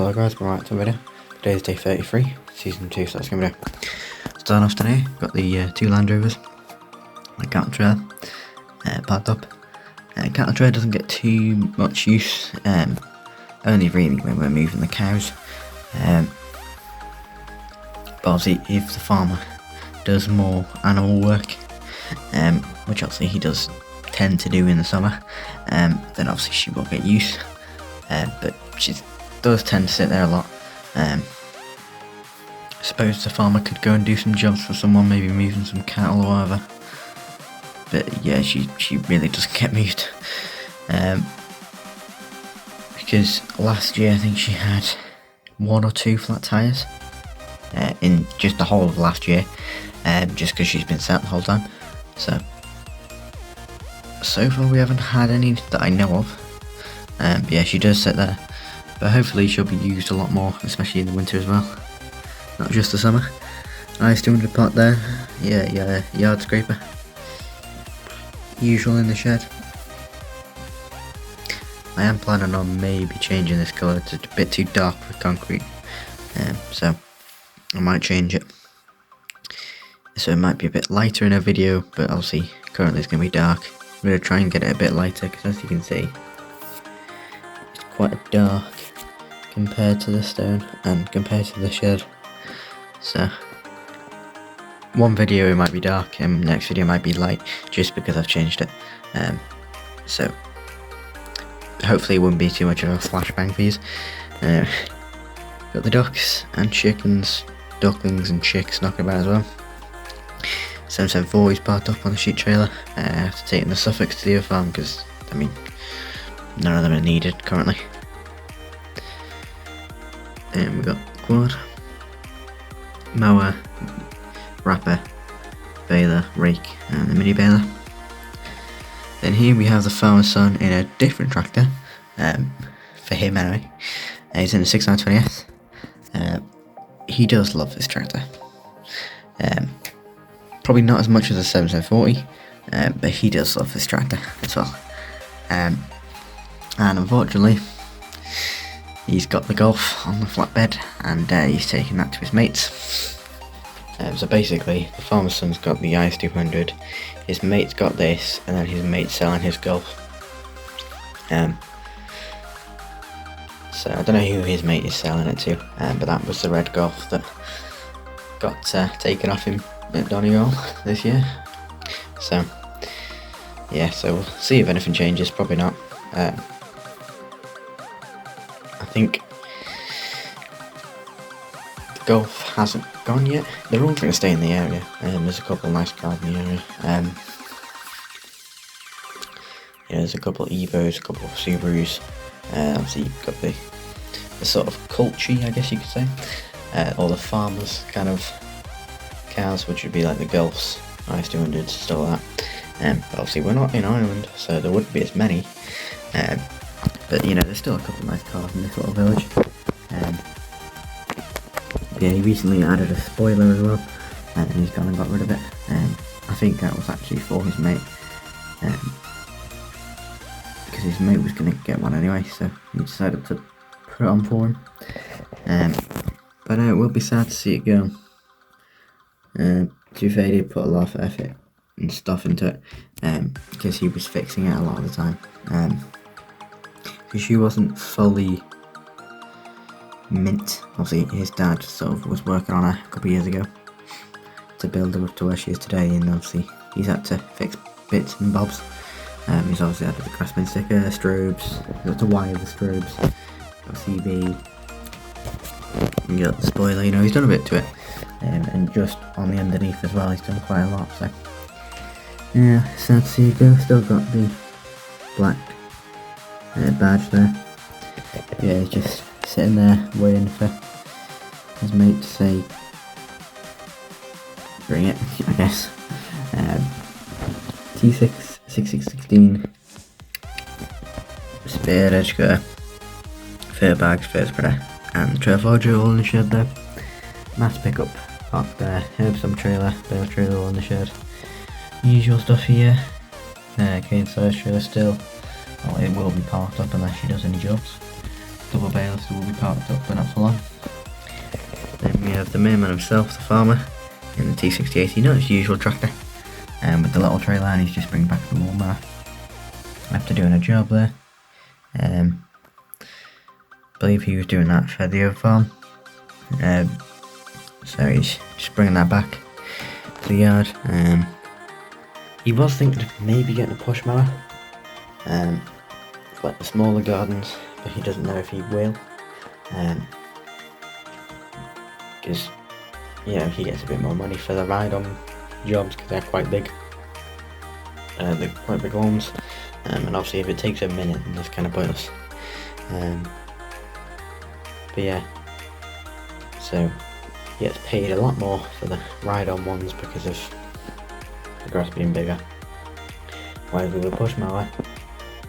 Hello guys, welcome back to a video. Today is day 33, season 2, so let's go video. Starting off today, got the 2 Land Rovers, the cattle trailer, parked up. Cattle trailer doesn't get too much use, only really when we're moving the cows. But obviously if the farmer does more animal work, which obviously he does tend to do in the summer, then obviously she will get use. But she does tend to sit there a lot. I suppose the farmer could go and do some jobs for someone, maybe moving some cattle or whatever. But yeah, she really doesn't get moved. Because last year I think she had 1 or 2 flat tyres in just the whole of last year, just because she's been sat the whole time. So far we haven't had any that I know of. But yeah, she does sit there, but hopefully she'll be used a lot more, especially in the winter as well, not just the summer. IS200 part there, yeah, yard scraper, usual in the shed. I am planning on maybe changing this colour, it's a bit too dark for concrete, so I might change it, so it might be a bit lighter in a video, but obviously currently it's going to be dark. I'm going to try and get it a bit lighter, because as you can see, quite dark compared to the stone and compared to the shed. So one video it might be dark and next video might be light, just because I've changed it. So hopefully it wouldn't be too much of a flashbang for you. Got the ducks and chickens, ducklings and chicks knocking about as well. 774 is parked up on the sheep trailer. After taking the Suffolks to the other farm, because I mean none of them are needed currently. And we got quad, mower, wrapper, baler, rake, and the mini baler. Then here we have the farmer's son in a different tractor, for him anyway. He's in a 6920S. He does love this tractor. Probably not as much as a 7740, but he does love this tractor as well. And unfortunately, he's got the Golf on the flatbed, and he's taking that to his mates. So basically, the farmer's son's got the IS200, his mate's got this, and then his mate's selling his Golf. So I don't know who his mate is selling it to, but that was the red Golf that got taken off him at Donegal this year. So yeah, so we'll see if anything changes, probably not. I think the Golf hasn't gone yet. They're all going to stay in the area. There's a couple of nice cars in the area. Yeah, there's a couple of Evos, a couple of Subarus. Obviously you've got the sort of culture, I guess you could say, or the farmers kind of cars, which would be like the Golfs, IS200s, stuff like that. But obviously we're not in Ireland, so there wouldn't be as many. But you know, there's still a couple of nice cars in this little village. Yeah, he recently added a spoiler as well, and he's gone and got rid of it. I think that was actually for his mate, because his mate was going to get one anyway, so he decided to put it on for him. But it will be sad to see it go. To be fair, he did put a lot of effort and stuff into it, because he was fixing it a lot of the time. Because she wasn't fully mint. Obviously his dad sort of was working on her a couple of years ago to build her up to where she is today, and obviously he's had to fix bits and bobs. He's obviously added the Craftsman sticker, strobes, he's got to wire the strobes, got CB, and got the spoiler, you know, he's done a bit to it. And just on the underneath as well, he's done quite a lot, so yeah, sad to see it go. Still got the black badge there. Yeah, he's just sitting there waiting for his mate to say bring it, I guess. T6 6616 spare edge cutter, fair bag, spare spreader, and the trail forger all in the shed there. Mass pickup parked there, Herbsum trailer, bale trailer all in the shed. Usual stuff here. Cane size trailer still. Well, it will be parked up unless she does any jobs. Double bales will be parked up, but along. Then we have the main man himself, the farmer, in the T6080, not his usual tractor. With the little trailer, and he's just bringing back the lawnmower after doing a job there. I believe he was doing that for the other farm. So he's just bringing that back to the yard. He was thinking of maybe getting a push mower for like the smaller gardens, but he doesn't know if he will. Because he gets a bit more money for the ride-on jobs because they're quite big. They're quite big ones, and obviously if it takes a minute, then that's kind of pointless. But yeah, so he gets paid a lot more for the ride-on ones because of the grass being bigger. Whereas with a push mower,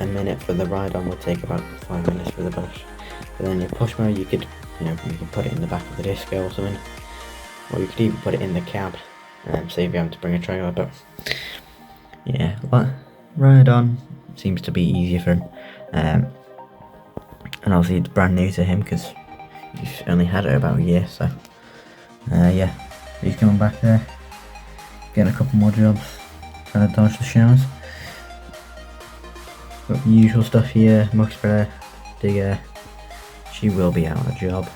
a minute for the ride-on would take about 5 minutes for the push. But then your push mower, you could put it in the back of the disco or something, or you could even put it in the cab, save you having to bring a trailer. But yeah, ride-on seems to be easier for him, and obviously it's brand new to him because he's only had it about a year. So yeah, he's coming back there, getting a couple more jobs, trying to dodge the showers. Got the usual stuff here: muck spreader, digger. She will be out on a job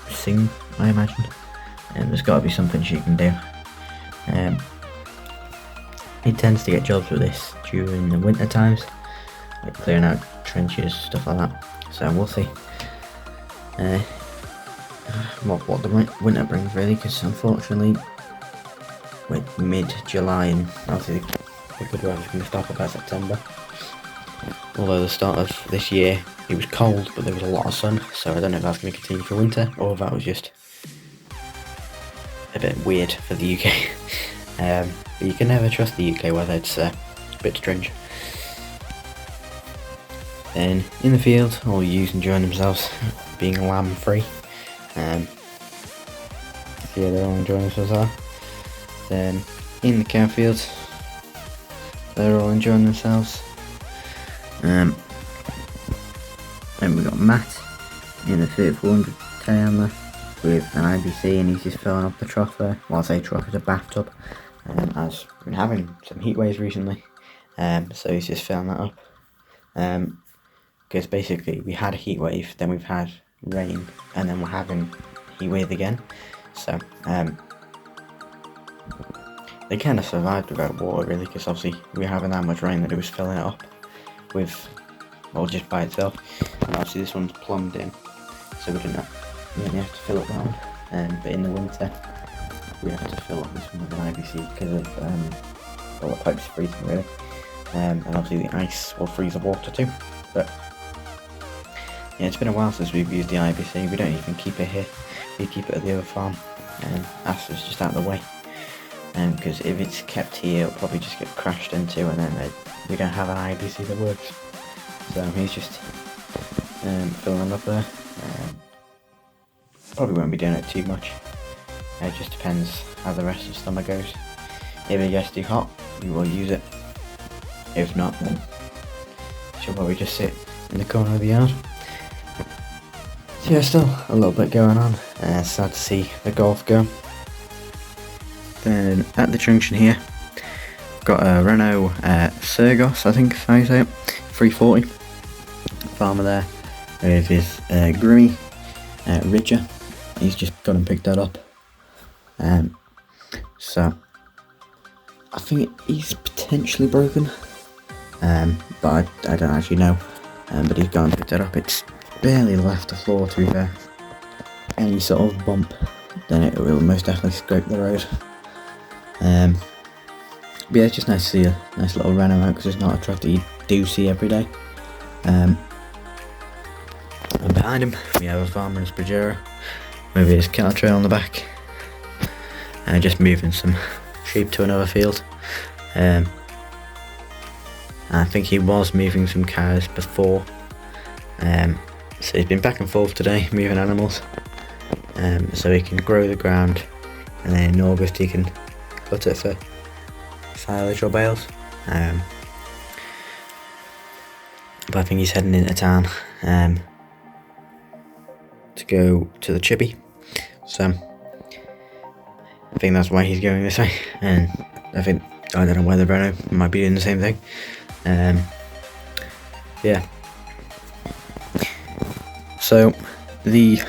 soon, I imagine, and there's got to be something she can do. He tends to get jobs with this during the winter times, like clearing out trenches, stuff like that. So we'll see what the winter brings, really, because unfortunately we're mid-July and obviously the good weather's going to start about September. Although the start of this year it was cold, but there was a lot of sun, so I don't know if that's going to continue for winter or if that was just a bit weird for the UK. But you can never trust the UK weather, it's a bit strange. Then in the field, all ewes enjoying themselves, being lamb free. Yeah, they're all enjoying themselves. Then in the cow field, they're all enjoying themselves. Then we got Matt in the 3400 telehandler with an IBC, and he's just filling up the trough there. Well, I say trough, it's a bathtub, as we've been having some heat waves recently, so he's just filling that up. Because basically we had a heat wave, then we've had rain, and then we're having heat wave again. So they kind of survived without water, really, because obviously we were having that much rain that it was filling it up with, well, just by itself. And obviously this one's plumbed in, so we only have to fill up that one. But in the winter we have to fill up this one with an IBC because of the pipe's freezing, really. And obviously the ice will freeze the water too. But yeah, it's been a while since we've used the IBC. We don't even keep it here, we keep it at the other farm, and that's just out of the way. Because if it's kept here, it'll probably just get crashed into, and then we don't have an IBC that works. So he's just filling them up there. Probably won't be doing it too much. It just depends how the rest of the summer goes. If it gets too hot, we will use it. If not, then she'll probably just sit in the corner of the yard. So yeah, still a little bit going on. Sad to see the golf go. Then at the junction here, got a Renault Sergos, I think is how you say it, 340. Farmer there with his Grimmy Ridger. He's just gone and picked that up. So I think he's potentially broken, but I don't actually know. But he's gone and picked that up. It's barely left the floor, to be fair. Any sort of bump, then it will most definitely scrape the road. But yeah, it's just nice to see a nice little Renault out, because it's not a truck that you do see every day. And behind him we have a farmer in his Pajero with his cattle trail on the back, just moving some sheep to another field. I think he was moving some cows before, so he's been back and forth today moving animals, so he can grow the ground, and then in August he can cut it for silage or bales. But I think he's heading into town to go to the chippy. So I think that's why he's going this way, and I don't know whether Renault might be doing the same thing. Yeah. So the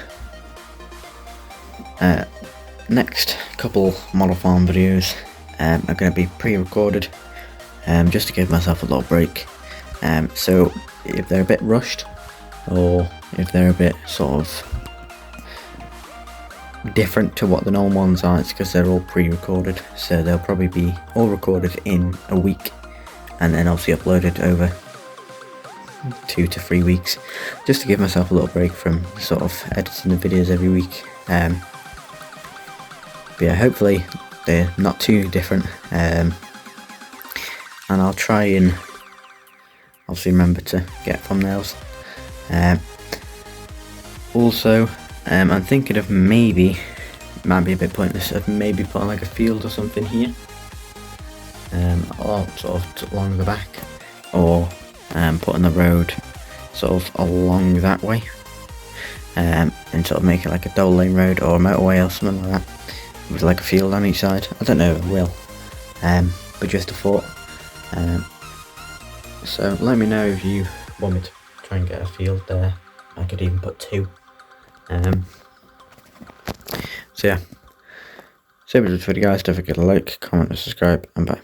next couple model farm videos are going to be pre-recorded, just to give myself a little break. So if they're a bit rushed, or if they're a bit sort of different to what the normal ones are, it's because they're all pre-recorded. So they'll probably be all recorded in a week, and then obviously uploaded over 2 to 3 weeks, just to give myself a little break from sort of editing the videos every week. But yeah, hopefully they're not too different, and I'll try and obviously remember to get thumbnails. Also, I'm thinking of maybe, might be a bit pointless, of maybe putting like a field or something here, or sort of along the back, or putting the road sort of along that way, and sort of make it like a double lane road or a motorway or something like that, with like a field on each side. I don't know if I will, but just a thought. So let me know if you want me to try and get a field there. I could even put 2. So yeah, so much for the guys. Don't forget to like, comment and subscribe, and bye.